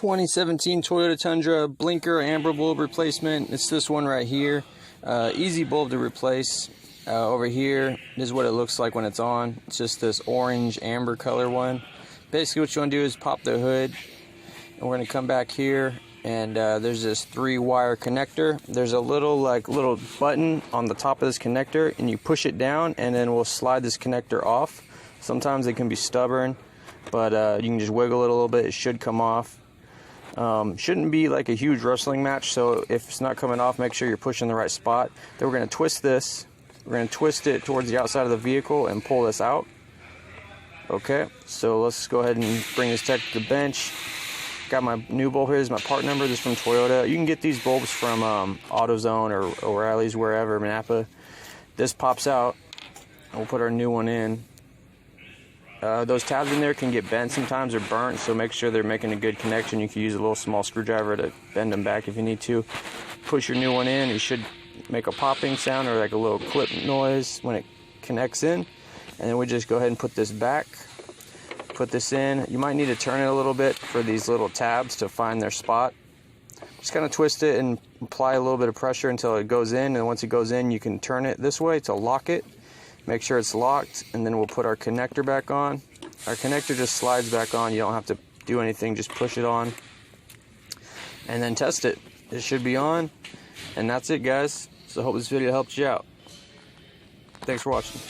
2017 Toyota Tundra blinker amber bulb replacement. It's this one right here. Easy bulb to replace. Over here is what it looks like when it's on. It's just this orange amber color one. Basically what you want to do is pop the hood, and we're going to come back here, and there's this 3-wire connector. There's a little button on the top of this connector, and you push it down, and then we'll slide this connector off. Sometimes it can be stubborn, but you can just wiggle it a little bit. It should come off. Shouldn't be like a huge wrestling match, so if it's not coming off, make sure you're pushing the right spot. Then we're going to twist this. We're going to twist it towards the outside of the vehicle and pull this out. Okay, so let's go ahead and bring this tech to the bench. Got my new bulb here. This is my part number. This is from Toyota. You can get these bulbs from AutoZone or O'Reilly's, wherever, Napa. This pops out. We'll put our new one in. Those tabs in there can get bent sometimes or burnt, so make sure they're making a good connection. You can use a little small screwdriver to bend them back if you need to. Push your new one in. You should make a popping sound or like a little clip noise when it connects in. And then we just go ahead and put this back. Put this in. You might need to turn it a little bit for these little tabs to find their spot. Just kind of twist it and apply a little bit of pressure until it goes in. And once it goes in, you can turn it this way to lock it. Make sure it's locked, and then we'll put our connector back on. Our connector just slides back on. You don't have to do anything, just push it on. And then test it. It should be on. And that's it, guys. So I hope this video helped you out. Thanks for watching.